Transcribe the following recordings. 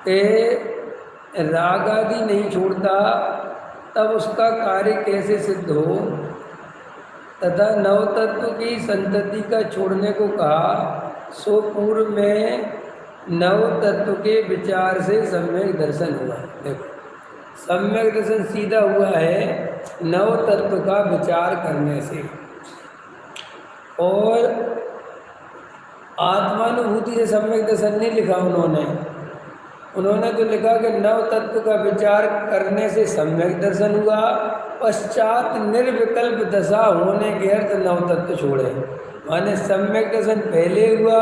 राग आदि नहीं छोड़ता तब उसका कार्य कैसे सिद्ध हो, तथा नव तत्व की संतति का छोड़ने को कहा, सो पूर्व में नव तत्व के विचार से सम्यक दर्शन हुआ। देखो, सम्यक दर्शन सीधा हुआ है नव तत्व का विचार करने से। और आत्मानुभूति से सम्यक दर्शन नहीं लिखा उन्होंने तो लिखा कि नव तत्व का विचार करने से सम्यक दर्शन हुआ, पश्चात निर्विकल्प दशा होने के अर्थ नव तत्व छोड़े। माने सम्यक दर्शन पहले हुआ,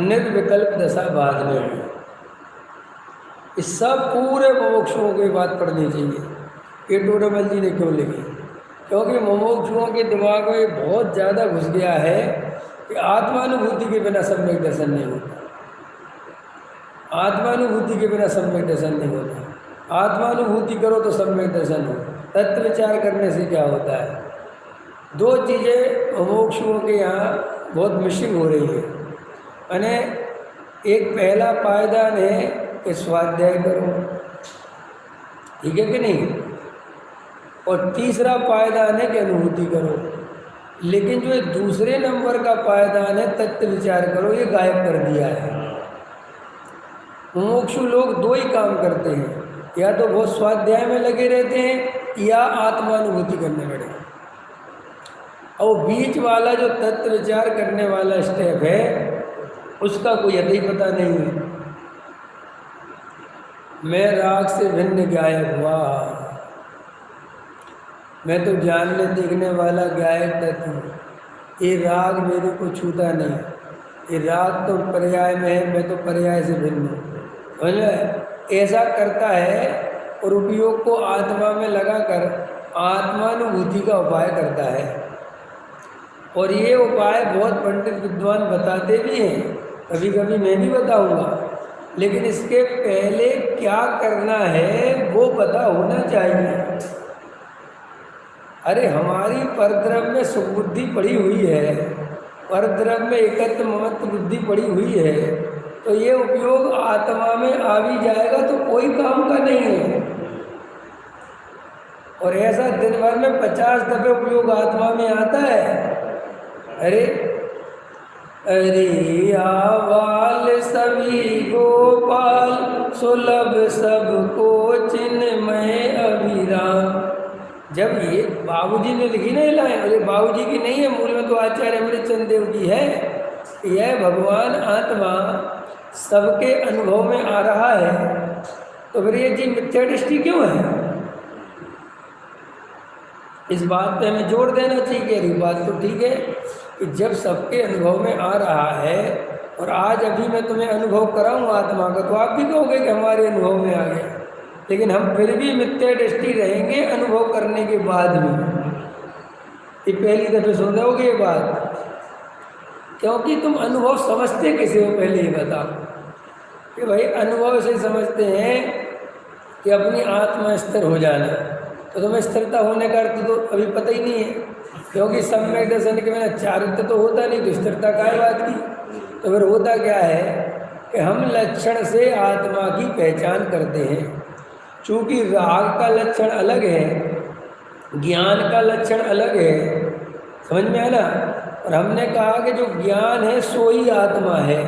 निर्विकल्प दशा बाद में हुई। इस सब पूरे मुमुक्षुओं की बात पढ़नी चाहिए। ये टोडरमल जी ने क्यों लिखी? क्योंकि मुमुक्षुओं के दिमाग में बहुत ज़्यादा घुस गया है कि आत्मानुभूति के बिना सम्यक दर्शन नहीं होता, आत्मानुभूति के बिना सम्यक दर्शन नहीं होता। आत्मानुभूति करो तो सम्यक दर्शन हो। तत्व विचार करने से क्या होता है? दो चीज़ें मुमुक्षुओं के यहाँ बहुत मिसिंग हो रही है। यानी एक पहला पायदान है कि स्वाध्याय करो, ठीक है कि नहीं, और तीसरा पायदान है कि अनुभूति करो। लेकिन जो दूसरे नंबर का पायदान है तत्व विचार करो, ये गायब कर दिया है। मुमुक्षु लोग दो ही काम करते हैं, या तो वो स्वाध्याय में लगे रहते हैं या आत्मानुभूति करने लगे। और बीच वाला जो तत्व विचार करने वाला स्टेप है उसका कोई अति पता नहीं है। मैं राग से भिन्न गायक हुआ, मैं तो जानने देखने वाला गायक तत्व हूँ। ये राग मेरे को छूता नहीं, ये राग तो पर्याय में है, मैं तो पर्याय से भिन्न हूँ। ऐसा करता है और उपयोग को आत्मा में लगाकर आत्मानुभूति का उपाय करता है। और ये उपाय बहुत पंडित विद्वान बताते भी हैं, कभी कभी मैं भी बताऊंगा। लेकिन इसके पहले क्या करना है वो पता होना चाहिए। अरे हमारी परद्रव्य में सुबुद्धि पड़ी हुई है, परद्रव्य में एकत्व ममत्व बुद्धि पड़ी हुई है, तो ये उपयोग आत्मा में आ भी जाएगा तो कोई काम का नहीं है। और ऐसा दिन भर में 50 दफे उपयोग आत्मा में आता है। अरे आवाल सभी गोपाल, सुलभ सबको चिन्मय अभिराम। जब ये बाबूजी ने लिखी ना लाइन, अरे बाबूजी की नहीं है, मूल में तो आचार्य अमृतचंद देव की है। यह भगवान आत्मा सबके अनुभव में आ रहा है, तो फिर ये जी मिथ्या दृष्टि क्यों है? इस बात पे हमें जोर देना चाहिए कि ये बात तो ठीक है कि जब सबके अनुभव में आ रहा है, और आज अभी मैं तुम्हें अनुभव कराऊँ आत्मा का, तो आप भी कहोगे कि हमारे अनुभव में आ गया। लेकिन हम फिर भी मिथ्या दृष्टि रहेंगे अनुभव करने के बाद भी। ये पहली दफे सुन रहे होगे ये बात, क्योंकि तुम अनुभव समझते किसे हो? पहले ही बताओ कि भाई अनुभव से समझते हैं कि अपनी आत्मा स्थिर हो जाना, तो तुम्हें स्थिरता होने का अर्थ तो अभी पता ही नहीं है, क्योंकि सम्यक दर्शन के बिना चारित्र्य तो होता नहीं, तो स्थिरता काय बात की? तो फिर होता क्या है कि हम लक्षण से आत्मा की पहचान करते हैं। चूँकि राग का लक्षण अलग है, ज्ञान का लक्षण अलग है, समझ में आया ना? और हमने कहा कि जो ज्ञान है सो ही आत्मा है,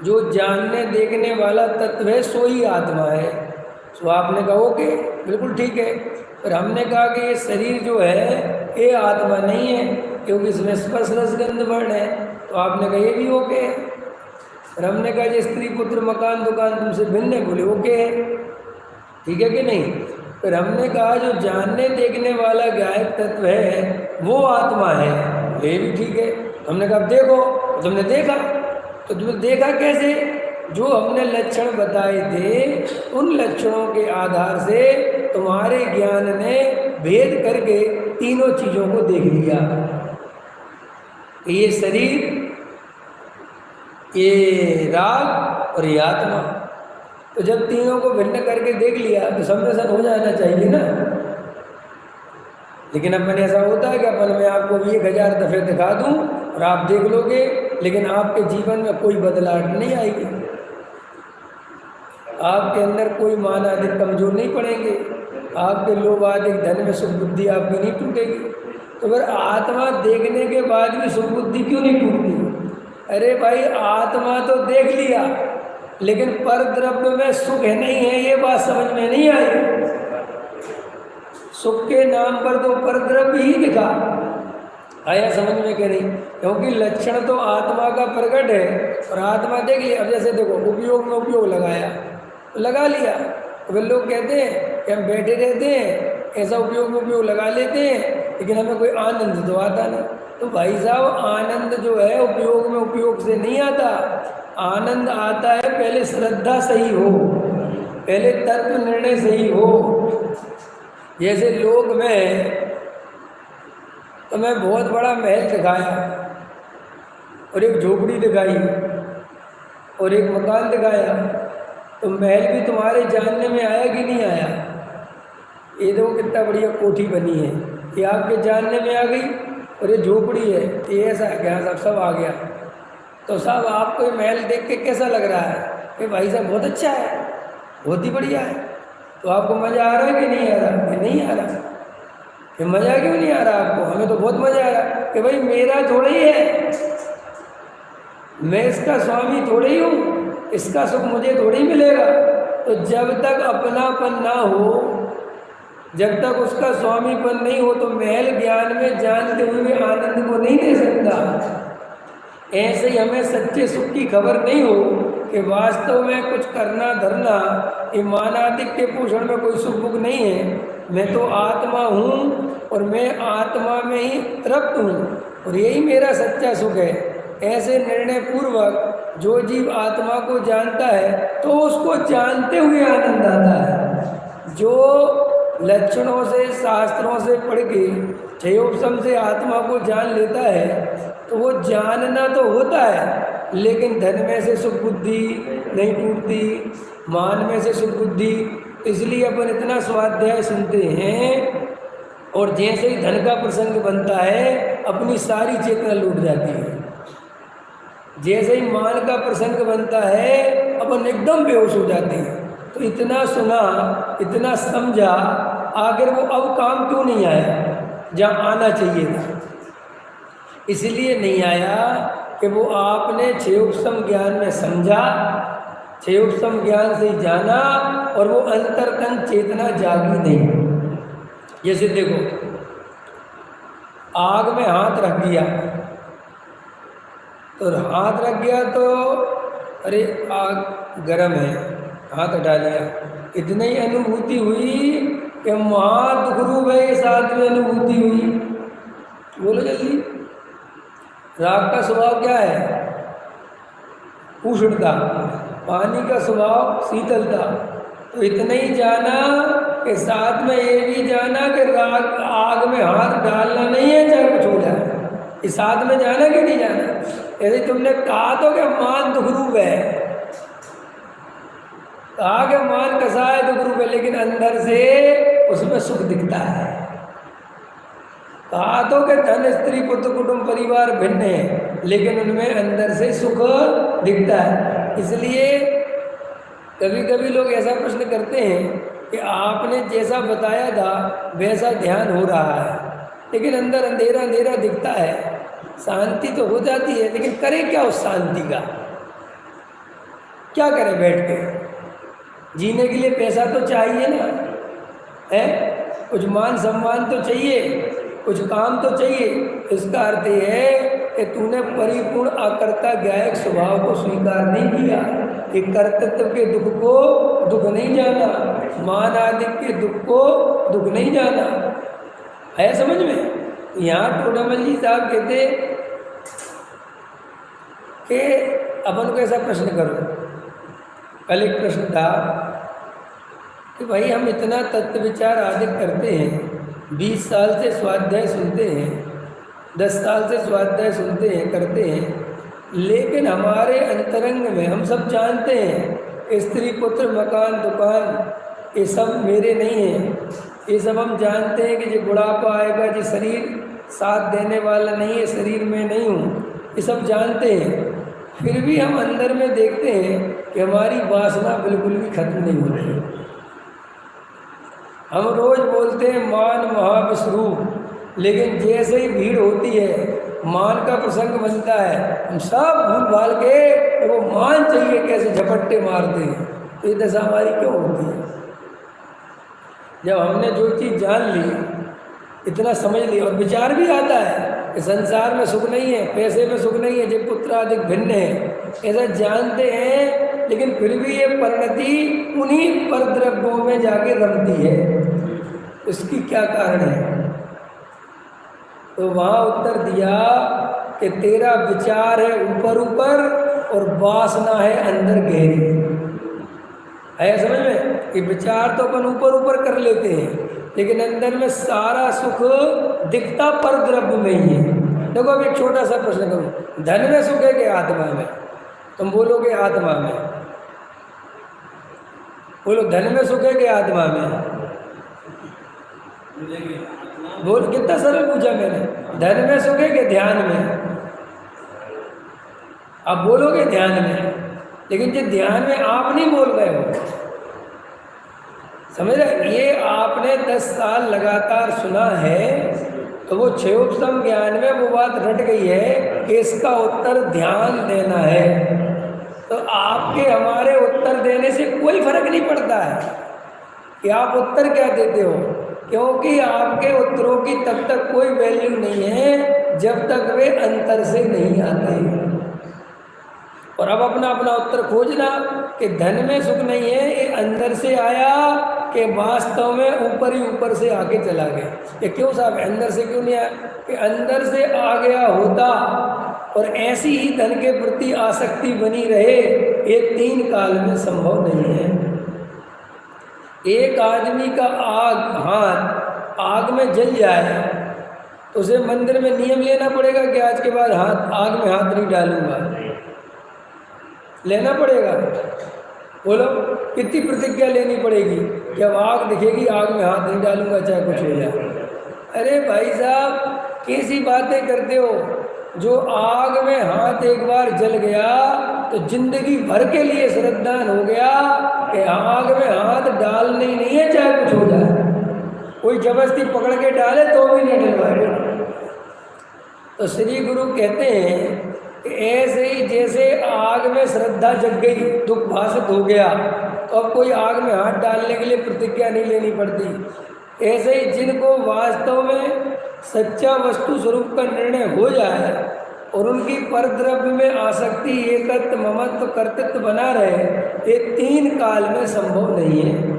जो जानने देखने वाला तत्व है सो ही आत्मा है। तो आपने कहा ओके, बिल्कुल ठीक है। पर हमने कहा कि ये शरीर जो है ये आत्मा नहीं है, क्योंकि इसमें स्पर्श रस गंध वर्ण है। तो आपने कहा ये भी ओके है। और हमने कहा ये स्त्री पुत्र मकान दुकान तुमसे भिन्न है, बोले ओके है, ठीक है कि नहीं? फिर हमने कहा जो जानने देखने वाला गायक तत्व है वो आत्मा है, ये भी ठीक है। हमने कहा देखो, तुमने देखा, तो तुमने देखा कैसे? जो हमने लक्षण बताए थे उन लक्षणों के आधार से तुम्हारे ज्ञान ने भेद करके तीनों चीज़ों को देख लिया। ये शरीर, ये राग और ये आत्मा, तो जब तीनों को भिन्न करके देख लिया तो सम्मिश्रण हो जाना चाहिए ना। लेकिन अपन ऐसा होता है कि अपन मैं आपको भी 1000 दफ़े दिखा दूं और आप देख लोगे, लेकिन आपके जीवन में कोई बदलाव नहीं आएगी। आपके अंदर कोई मान आदि कमजोर नहीं पड़ेंगे, आपके लोभ आदि धन में सुख बुद्धि आपकी नहीं टूटेगी। तो फिर आत्मा देखने के बाद भी सुख बुद्धि क्यों नहीं टूटती? अरे भाई आत्मा तो देख लिया, लेकिन पर द्रव्य में सुख है नहीं है, ये बात समझ में नहीं आई। सुख के नाम पर तो पर द्रव्य ही दिखा, आया समझ में कि नहीं? क्योंकि लक्षण तो आत्मा का प्रकट है और आत्मा देख लिया। अब जैसे देखो उपयोग में उपयोग लगाया, तो लगा लिया। तो लोग कहते हैं कि हम बैठे रहते हैं, ऐसा उपयोग में उपयोग लगा लेते हैं, लेकिन हमें कोई आनंद तो आता नहीं। तो भाई साहब आनंद जो है उपयोग में उपयोग से नहीं आता, आनंद आता है पहले श्रद्धा सही हो, पहले तत्व निर्णय सही हो। जैसे लोग में तो मैं बहुत बड़ा महल दिखाया और एक झोपड़ी दिखाई और एक मकान दिखाया, तो महल भी तुम्हारे जानने में आया कि नहीं आया? ये देखो कितना बढ़िया कोठी बनी है, ये आपके जानने में आ गई। और ये झोपड़ी है, ये ऐसा है क्या सब आ गया। तो साहब आपको ये महल देख के कैसा लग रहा है कि भाई साहब बहुत अच्छा है, बहुत ही बढ़िया है। तो आपको मज़ा आ रहा है कि नहीं आ रहा? कि नहीं आ रहा? कि मज़ा क्यों नहीं आ रहा आपको? हमें तो बहुत मज़ा आ रहा कि भाई मेरा थोड़ा ही है, मैं इसका स्वामी थोड़े ही हूँ, इसका सुख मुझे थोड़ी ही मिलेगा। तो जब तक अपनापन ना हो, जब तक उसका स्वामीपन नहीं हो, तो महल ज्ञान में जानते हुए आनंद को नहीं दे सकता। ऐसे ही हमें सच्चे सुख की खबर नहीं हो कि वास्तव में कुछ करना धरना ईमानादिक के पोषण में कोई सुख बुक नहीं है। मैं तो आत्मा हूँ और मैं आत्मा में ही तृप्त हूँ और यही मेरा सच्चा सुख है। ऐसे निर्णय पूर्वक जो जीव आत्मा को जानता है तो उसको जानते हुए आनंद आता है। जो लक्षणों से शास्त्रों से पढ़ के क्षयोपशम से आत्मा को जान लेता है तो वो जानना तो होता है, लेकिन धन में से सुख बुद्धि नहीं टूटती, मान में से सुख बुद्धि। इसलिए अपन इतना स्वाध्याय सुनते हैं और जैसे ही धन का प्रसंग बनता है अपनी सारी चेतना लूट जाती है। जैसे ही मान का प्रसंग बनता है अपन एकदम बेहोश हो जाते हैं। तो इतना सुना, इतना समझा, आखिर वो अब काम क्यों नहीं आया जहाँ आना चाहिए था? इसलिए नहीं आया कि वो आपने क्षयोपशम ज्ञान में समझा, क्षयोपशम ज्ञान से जाना और वो अंतर्कन चेतना जागी नहीं। जैसे देखो आग में हाथ रख दिया, तो हाथ रख गया तो अरे आग गर्म है, हाथ हटा लिया, इतनी ही अनुभूति हुई कि महादुखरूप है, साथ में अनुभूति हुई। बोलो जल्दी। राग का स्वभाव क्या है? उष्णता। पानी का स्वभाव शीतलता। तो इतना ही जाना कि साथ में ये भी जाना कि राग आग में हाथ डालना नहीं है चाहे कुछ हो जाए। इस साथ में जाना कि नहीं जाना? यदि तुमने कहा तो कि मान दुखरूप है, कहा कि मान कसा है दुखरूप है, लेकिन अंदर से उसमें सुख दिखता है। कहा तो कि धन स्त्री पुत्र कुटुंब परिवार भिन्न है, लेकिन उनमें अंदर से सुख दिखता है। इसलिए कभी कभी लोग ऐसा प्रश्न करते हैं कि आपने जैसा बताया था वैसा ध्यान हो रहा है, लेकिन अंदर अंधेरा अंधेरा दिखता है। शांति तो हो जाती है, लेकिन करें क्या उस शांति का? क्या करें बैठ के? जीने के लिए पैसा तो चाहिए ना, है? कुछ मान सम्मान तो चाहिए, कुछ काम तो चाहिए। इसका अर्थ ये है कि तूने परिपूर्ण अकर्ता ज्ञायक स्वभाव को स्वीकार नहीं किया, कि कर्तृत्व के दुख को दुख नहीं जाना, मान आदि के दुख को दुख नहीं जाना। है समझ में? यहाँ टोडामल जी साहब कहते कि अपन को ऐसा प्रश्न करो। कल एक प्रश्न था कि भाई हम इतना तत्व विचार आदि करते हैं, 20 साल से स्वाध्याय सुनते हैं, 10 साल से स्वाध्याय सुनते हैं, करते हैं, लेकिन हमारे अंतरंग में हम सब जानते हैं स्त्री पुत्र मकान दुकान ये सब मेरे नहीं हैं। ये सब हम जानते हैं कि जो बुढ़ापा आएगा, जो शरीर साथ देने वाला नहीं है, शरीर में नहीं हूँ, ये सब जानते हैं। फिर भी हम अंदर में देखते हैं कि हमारी वासना बिल्कुल भी खत्म नहीं होती है। हम रोज बोलते हैं मान महाविश्वरूप, लेकिन जैसे ही भीड़ होती है, मान का प्रसंग बनता है, हम सब भूल भाल के वो मान चाहिए कैसे झपट्टे मारते हैं। तो ये दशा हमारी क्यों होती है? जब हमने जो चीज़ जान ली, इतना समझ लिया, और विचार भी आता है कि संसार में सुख नहीं है, पैसे में सुख नहीं है, जब पुत्र अधिक भिन्न है, ऐसा जानते हैं, लेकिन फिर भी ये परिणति उन्हीं पर द्रव्यों में जाके रमती है। उसकी क्या कारण है? तो वहाँ उत्तर दिया कि तेरा विचार है ऊपर ऊपर और वासना है अंदर गहरी। है समझ में कि विचार तो अपन ऊपर ऊपर कर लेते हैं, लेकिन अंदर में सारा सुख दिखता पर द्रव्य में ही है। देखो अब एक छोटा सा प्रश्न करूँ, धन में सुख है कि आत्मा में? तुम बोलोगे आत्मा में। बोलो धन में सुख है कि आत्मा में? बोल, कितना सरल पूछा मैंने। धन में सुख है कि ध्यान में? आप बोलोगे ध्यान में, लेकिन जो ध्यान में आप नहीं बोल रहे हो, समझ रहे? ये आपने 10 साल लगातार सुना है, तो वो क्षयोपम ज्ञान में वो बात रट गई है कि इसका उत्तर ध्यान देना है। तो आपके हमारे उत्तर देने से कोई फर्क नहीं पड़ता है कि आप उत्तर क्या देते हो, क्योंकि आपके उत्तरों की तब तक कोई वैल्यू नहीं है जब तक वे अंतर से नहीं आते। और अब अपना अपना उत्तर खोजना कि धन में सुख नहीं है, ये अंदर से आया कि वास्तव में ऊपर ही ऊपर से आके चला गया। ये क्यों साहब अंदर से क्यों नहीं आया? कि अंदर से आ गया होता और ऐसी ही धन के प्रति आसक्ति बनी रहे, ये 3 काल में संभव नहीं है। एक आदमी का हाथ आग में जल जाए तो उसे मंदिर में नियम लेना पड़ेगा कि आज के बाद आग में हाथ नहीं डालूंगा, लेना पड़ेगा। बोलो कितनी प्रतिज्ञा लेनी पड़ेगी कि अब आग दिखेगी आग में हाथ नहीं डालूंगा चाहे कुछ हो जाए। अरे भाई साहब कैसी बातें करते हो? जो आग में हाथ एक बार जल गया तो जिंदगी भर के लिए श्रद्धान हो गया कि आग में हाथ डालने ही नहीं है चाहे कुछ हो जाए। कोई जबरदस्ती पकड़ के डाले तो भी नहीं डलवाए। तो श्री गुरु कहते हैं कि ऐसे ही जैसे आग में श्रद्धा जग गई, दुख भाषित हो गया, तो अब कोई आग में हाथ डालने के लिए प्रतिज्ञा नहीं लेनी पड़ती। ऐसे ही जिनको वास्तव में सच्चा वस्तु स्वरूप का निर्णय हो जाए और उनकी परद्रव्य में आसक्ति, एकत्व, ममत्व, कर्तृत्व बना रहे, ये 3 काल में संभव नहीं है।